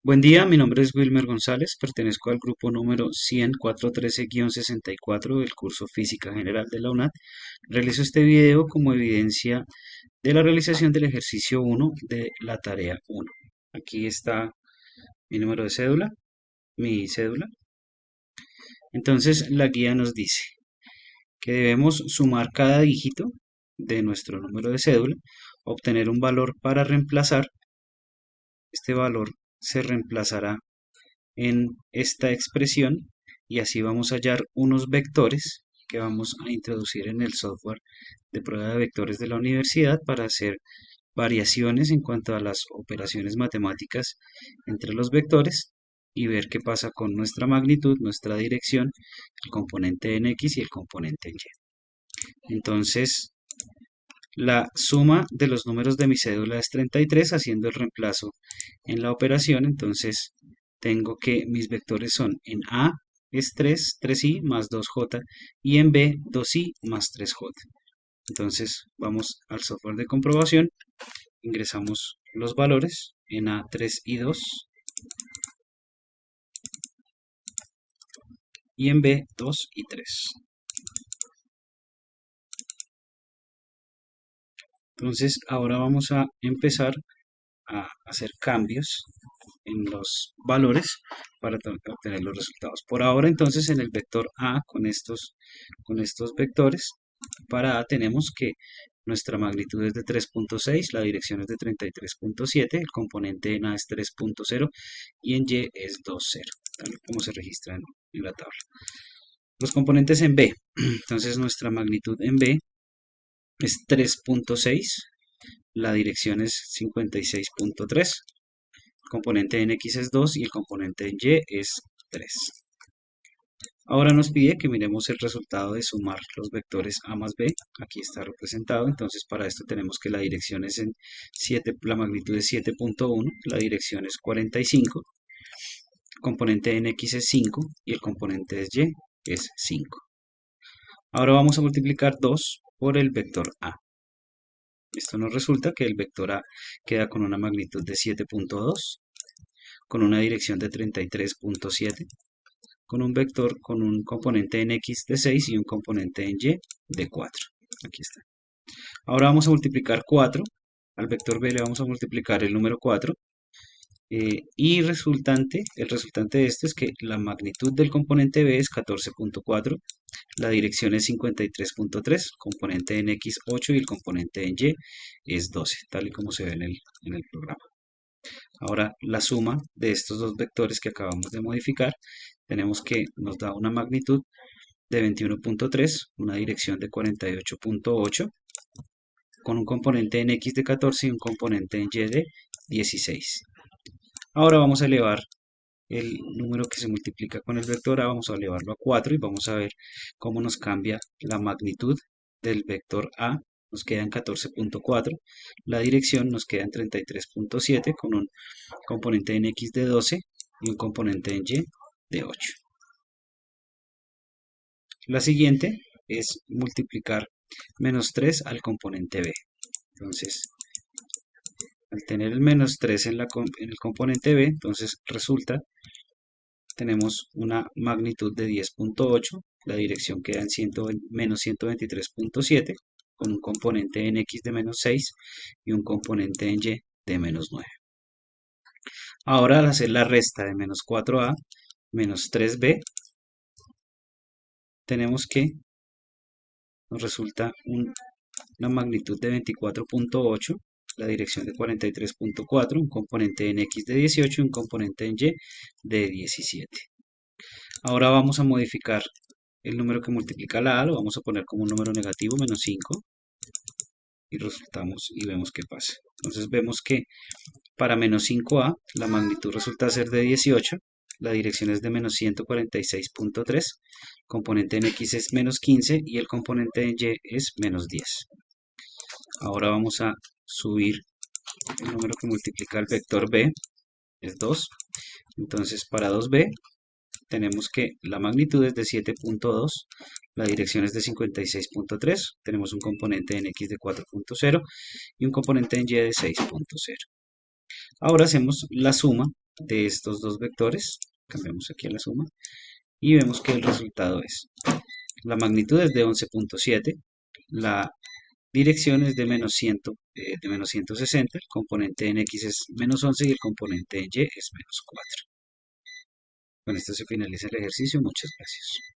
Buen día, mi nombre es Wilmer González, pertenezco al grupo número 10413-64 del curso Física General de la UNAD. Realizo este video como evidencia de la realización del ejercicio 1 de la tarea 1. Aquí está mi número de cédula, mi cédula. Entonces la guía nos dice que debemos sumar cada dígito de nuestro número de cédula, obtener un valor para reemplazar. Este valor se reemplazará en esta expresión y así vamos a hallar unos vectores que vamos a introducir en el software de prueba de vectores de la universidad para hacer variaciones en cuanto a las operaciones matemáticas entre los vectores y ver qué pasa con nuestra magnitud, nuestra dirección, el componente en X y el componente en Y. Entonces, la suma de los números de mi cédula es 33, haciendo el reemplazo en la operación. Entonces tengo que mis vectores son en A es 3, 3i más 2j y en B 2i más 3j. Entonces vamos al software de comprobación, ingresamos los valores en A 3 y 2 y en B 2 y 3. Entonces ahora vamos a empezar a hacer cambios en los valores para obtener los resultados. Por ahora entonces en el vector A con estos vectores, para A tenemos que nuestra magnitud es de 3.6, la dirección es de 33.7, el componente en A es 3.0 y en Y es 2.0, tal como se registra en la tabla. Los componentes en B, entonces nuestra magnitud en B es 3.6, la dirección es 56.3, el componente en X es 2 y el componente en Y es 3. Ahora nos pide que miremos el resultado de sumar los vectores A más B. Aquí está representado. Entonces para esto tenemos que la dirección es en 7, la magnitud es 7.1, la dirección es 45, el componente en X es 5 y el componente de Y es 5. Ahora vamos a multiplicar 2 por el vector A. Esto nos resulta que el vector A queda con una magnitud de 7.2, con una dirección de 33.7, con un vector con un componente en X de 6 y un componente en Y de 4. Aquí está. Ahora vamos a multiplicar 4. Al vector B le vamos a multiplicar el número 4. Y el resultante de esto es que la magnitud del componente B es 14.4, la dirección es 53.3, componente en X 8 y el componente en Y es 12, tal y como se ve en el programa. Ahora la suma de estos dos vectores que acabamos de modificar, tenemos que nos da una magnitud de 21.3, una dirección de 48.8, con un componente en X de 14 y un componente en Y de 16. Ahora vamos a elevar el número que se multiplica con el vector A, vamos a elevarlo a 4 y vamos a ver cómo nos cambia la magnitud del vector A. Nos queda en 14.4, la dirección nos queda en 33.7 con un componente en X de 12 y un componente en Y de 8. La siguiente es multiplicar menos 3 al componente B. Entonces, al tener el menos 3 en el componente B, entonces resulta, tenemos una magnitud de 10.8, la dirección queda en menos 123.7, con un componente en X de menos 6 y un componente en Y de menos 9. Ahora al hacer la resta de menos 4A menos 3B, tenemos que nos resulta una magnitud de 24.8, la dirección de 43.4, un componente en X de 18 y un componente en Y de 17. Ahora vamos a modificar el número que multiplica la A, lo vamos a poner como un número negativo, menos 5, y resultamos y vemos qué pasa. Entonces vemos que para menos 5A la magnitud resulta ser de 18, la dirección es de menos 146.3, componente en X es menos 15 y el componente en Y es menos 10. Ahora vamos a subir el número que multiplica el vector B, es 2. Entonces para 2B tenemos que la magnitud es de 7.2, la dirección es de 56.3, tenemos un componente en X de 4.0 y un componente en Y de 6.0. Ahora hacemos la suma de estos dos vectores. Cambiamos aquí a la suma y vemos que el resultado es, la magnitud es de 11,7, la dirección es de menos 160, el componente en X es menos 11 y el componente en Y es menos 4. Con esto se finaliza el ejercicio. Muchas gracias.